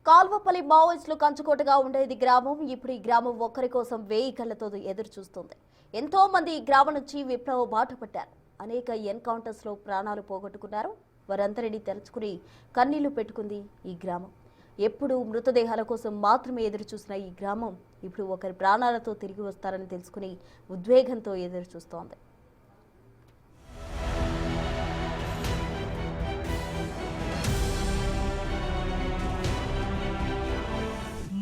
కాల్వపల్లి మావోయిస్టులు కంచుకోటగా ఉండేది గ్రామం. ఇప్పుడు ఈ గ్రామం ఒక్కరి కోసం 1000 కళ్లతో ఎదురు చూస్తుంది. ఎంతో మంది ఈ గ్రామం నుంచి విప్లవ బాట పట్టారు. అనేక ఎన్కౌంటర్స్ లో ప్రాణాలు పోగొట్టుకున్నారు. వారందరినీ తలుచుకుని కన్నీళ్లు పెట్టుకుంది ఈ గ్రామం. ఎప్పుడు మృతదేహాల కోసం మాత్రమే ఎదురు చూసిన ఈ గ్రామం ఇప్పుడు ఒకరి ప్రాణాలతో తిరిగి వస్తారని తెలుసుకుని ఉద్వేగంతో ఎదురు చూస్తోంది.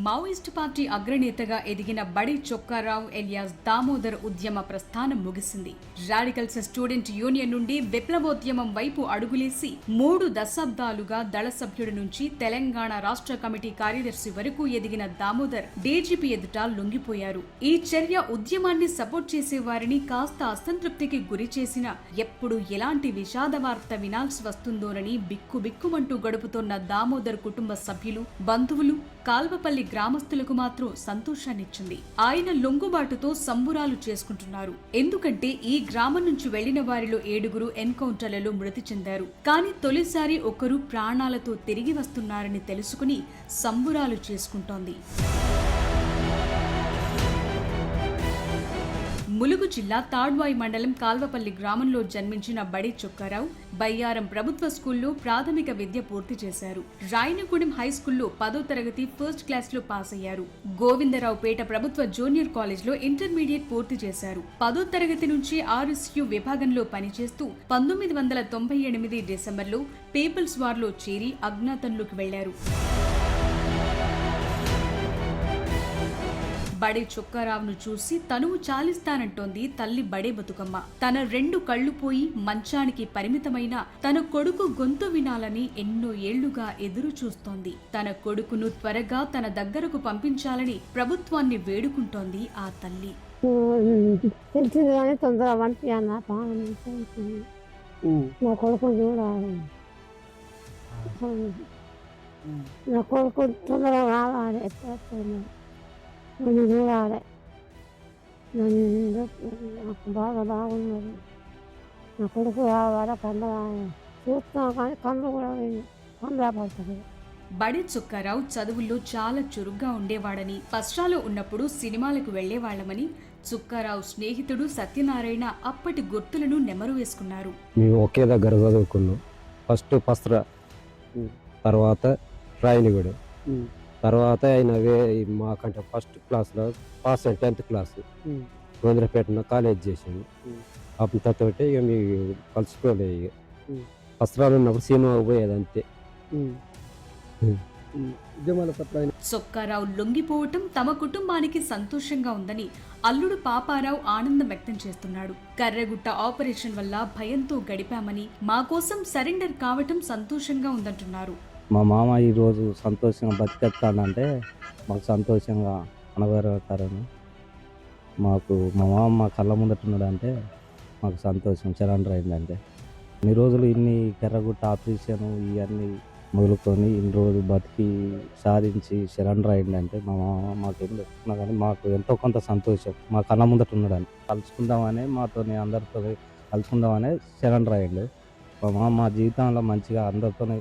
మావోయిస్టు పార్టీ అగ్రనేతగా ఎదిగిన బడి చొక్కారావు ఎలియాస్ దామోదర్ ఉద్యమ ప్రస్థానం ముగిసింది. రాడికల్స్ స్టూడెంట్ యూనియన్ నుండి విప్లవోద్యమం వైపు అడుగులేసి 3 దశాబ్దాలుగా దళ సభ్యుడి నుంచి తెలంగాణ రాష్ట్ర కమిటీ కార్యదర్శి వరకు ఎదిగిన దామోదర్ డీజీపీ ఎదుట లొంగిపోయారు. ఈ చర్య ఉద్యమాన్ని సపోర్ట్ చేసే వారిని కాస్త అసంతృప్తికి గురి చేసిన ఎప్పుడు ఎలాంటి విషాద వార్త వినాల్సి వస్తుందోనని బిక్కుబిక్కుమంటూ గడుపుతోన్న దామోదర్ కుటుంబ సభ్యులు, బంధువులు, కాల్వపల్లి గ్రామస్తులకు మాత్రం సంతోషాన్నిచ్చింది. ఆయన లొంగుబాటుతో సంబురాలు చేసుకుంటున్నారు. ఎందుకంటే ఈ గ్రామం నుంచి వెళ్లిన వారిలో 7గురు ఎన్కౌంటర్లలో మృతి చెందారు. కానీ తొలిసారి ఒకరు ప్రాణాలతో తిరిగి వస్తున్నారని తెలుసుకుని సంబురాలు చేసుకుంటోంది. ములుగు జిల్లా తాడ్వాయి మండలం కాల్వపల్లి గ్రామంలో జన్మించిన బడి చొక్కారావు బయ్యారం ప్రభుత్వ స్కూల్లో ప్రాథమిక విద్య పూర్తి చేశారు. రాయనగూడెం హై స్కూల్లో 10వ తరగతి ఫస్ట్ క్లాస్ లో పాస్ అయ్యారు. గోవిందరావుపేట ప్రభుత్వ జూనియర్ కాలేజ్ లో ఇంటర్మీడియట్ పూర్తి చేశారు. 10వ తరగతి నుంచి RSU విభాగంలో పనిచేస్తూ 1998 డిసెంబర్లో పీపుల్స్ వార్ లో చేరి అజ్ఞాతంలోకి వెళ్లారు. బడే చొక్కారావును చూసి తనువు చాలిస్తానంటోంది తల్లి బడే బతుకమ్మ. తన 2 కళ్లు పోయి మంచానికి పరిమితమైన తన కొడుకు గొంతు వినాలని ఎన్నో ఏళ్లుగా ఎదురు చూస్తోంది. తన కొడుకును త్వరగా తన దగ్గరకు పంపించాలని ప్రభుత్వాన్ని వేడుకుంటోంది ఆ తల్లి. నా కొడుకు తొందరగా రావాలి, నన్ను చూడాలి. నాకు బాగున్నది. నా కొడుకు రావాలి, కళ్ళు చూస్తున్నాం కానీ కళ్ళు కూడా పడుతుంది. బడి చొక్కారావు చదువుల్లో చాలా చురుగ్గా ఉండేవాడని, పస్రాలో ఉన్నప్పుడు సినిమాలకు వెళ్లేవాళ్లమని చుక్కారావు స్నేహితుడు సత్యనారాయణ అప్పటి గుర్తులను నెమరు వేసుకున్నారు. మేము ఒకే దగ్గర చదువుకున్నాం. ఫస్ట్ పస్రా, తర్వాత రాయనగూడ, తర్వాత ఆయన మాకంటే ఫస్ట్ క్లాస్లో పాస్ అయ్యి 10th క్లాస్ గోవిందరావుపేటలో కాలేజ్ చేసాము. అప్పటితో ఇక మీకు కలుసుకోలే. ఇక పస్రాలు ఉన్నప్పుడు సినిమా పోయేది అంతే. చొక్కారావు లొంగిపోవటం తమ కుటుంబానికి సంతోషంగా ఉందని అల్లుడు పాపారావు ఆనందం వ్యక్తం చేస్తున్నాడు. కర్రగుట్ట ఆపరేషన్ వల్ల భయంతో గడిపామని, మా కోసం సరెండర్ కావటం సంతోషంగా ఉందంటున్నారు. మా మామ ఈరోజు సంతోషంగా బతికెత్తాడంటే మాకు సంతోషంగా అనగలుగుతారని మాకు మా మామ మా కళ్ళ ముందట్టున్నాడు అంటే మాకు సంతోషం. సరెండర్ అయిందంటే ఇన్ని రోజులు ఇన్ని కర్రగుట్ట ఆపరేషన్ ఇవన్నీ మొదలుకొని ఇన్ని రోజులు బతికి సాధించి సరెండర్ అయిందంటే మా మామ మాకేం చెప్తున్నా కానీ మాకు ఎంతో కొంత సంతోషం. మా కళ్ళ ముందట్టున్నాడని కలుసుకుందామని మాతో అందరితో కలుసుకుందామని సరెండర్ అయ్యిండు. మా మామ మా జీవితంలో మంచిగా అందరితోనే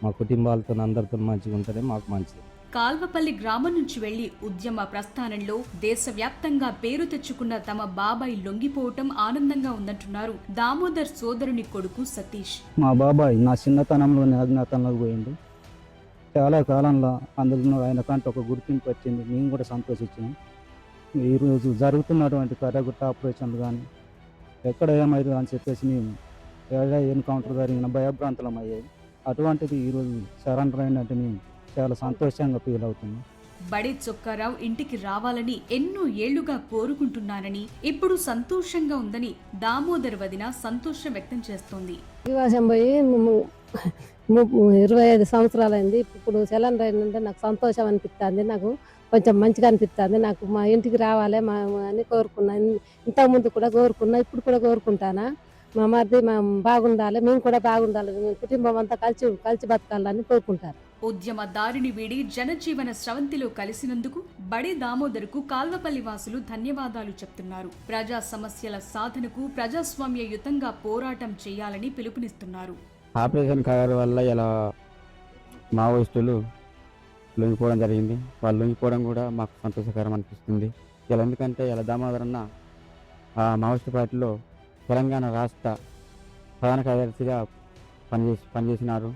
మా కుటుంబాలతో అందరితో మంచిగా ఉంటేనే మాకు మంచిది. కాల్వపల్లి గ్రామం నుంచి వెళ్లి ఉద్యమ ప్రస్థానంలో దేశవ్యాప్తంగా పేరు తెచ్చుకున్న తమ బాబాయ్ లొంగిపోవటం ఆనందంగా ఉందంటున్నారు దామోదర్ సోదరుని కొడుకు సతీష్. మా బాబాయ్ నా చిన్నతనంలోనే అజ్ఞాతంలోకి పోయిండు. చాలా కాలంలో అందులో ఆయన కంటే ఒక గుర్తింపు వచ్చింది. మేము కూడా సంతోషించాం. ఈరోజు జరుగుతున్నటువంటి కర్రగుట్ట ఆపరేషన్లు కానీ ఎక్కడ ఏమైంది అని చెప్పేసి మేము ఎన్కౌంటర్ జరిగిన భయభ్రాంతులం అయ్యాయి. అటువంటిది ఈరోజు సరెండర్ అయినట్టు మేము చాలా సంతోషంగా ఫీల్ అవుతున్నాం. బడి చొక్కారావు ఇంటికి రావాలని ఎన్నో ఏళ్లుగా కోరుకుంటున్నానని, ఇప్పుడు సంతోషంగా ఉందని దామోదర్ వదిన సంతోషం వ్యక్తం చేస్తోంది. వివాసం పోయి 25 సంవత్సరాలైంది. ఇప్పుడు సిలిండర్ అయిందంటే నాకు సంతోషం అనిపిస్తుంది. నాకు కొంచెం మంచిగా అనిపిస్తుంది. నాకు మా ఇంటికి రావాలి అని కోరుకున్నా. ఇంతకుముందు కూడా కోరుకున్నా, ఇప్పుడు కూడా కోరుకుంటానా. మా మరిది బాగుండాలి, మేము కూడా బాగుండాలి, కుటుంబం అంతా కలిసి బతకాలని కోరుకుంటారు. ఉద్యమ దారిని వీడి జనజీవన స్రవంతిలో కలిసినందుకు బడి దామోదర్కు కాల్వపల్లి వాసులు ధన్యవాదాలు చెప్తున్నారు. ప్రజా సమస్యల సాధనకు ప్రజాస్వామ్యయుతంగా పోరాటం చేయాలని పిలుపునిస్తున్నారు. ఆపరేషన్ కవర్ వల్ల ఇలా మావోయిస్టులు లొంగిపోవడం జరిగింది. వాళ్ళు లొంగిపోవడం కూడా మాకు సంతోషకరం అనిపిస్తుంది. ఇలా ఎందుకంటే ఇలా దామోదర్ అన్న మావోయిస్టు పార్టీలో తెలంగాణ రాష్ట్ర ప్రధాన కార్యదర్శిగా పనిచేసినారు.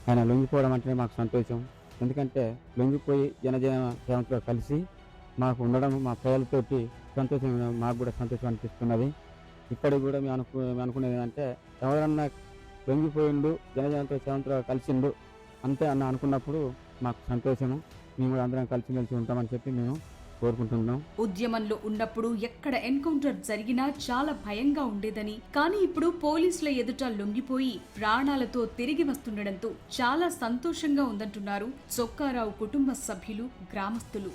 ఆయన లొంగిపోవడం అంటేనే మాకు సంతోషం. ఎందుకంటే లొంగిపోయి జనజీవనంతో కలిసి మాకు ఉండడం మా ప్రజలతోటి సంతోషం, మాకు కూడా సంతోషం అనిపిస్తున్నది. ఇప్పటికి కూడా మేము అనుకునేది ఏంటంటే ఎవరన్నా లొంగిపోయిండు జనజీవనంతో కలిసిండు అంతే అన్న అనుకున్నప్పుడు మాకు సంతోషము. మేము కూడా అందరం కలిసిమెలిసి ఉంటామని చెప్పి మేము కోరుకుంటున్నాం. ఉద్యమంలో ఉన్నప్పుడు ఎక్కడ ఎన్కౌంటర్ జరిగినా చాలా భయంగా ఉండేదని, కానీ ఇప్పుడు పోలీసుల ఎదుట లొంగిపోయి ప్రాణాలతో తిరిగి వస్తుండడంతో చాలా సంతోషంగా ఉందంటున్నారు చొక్కారావు కుటుంబ సభ్యులు, గ్రామస్తులు.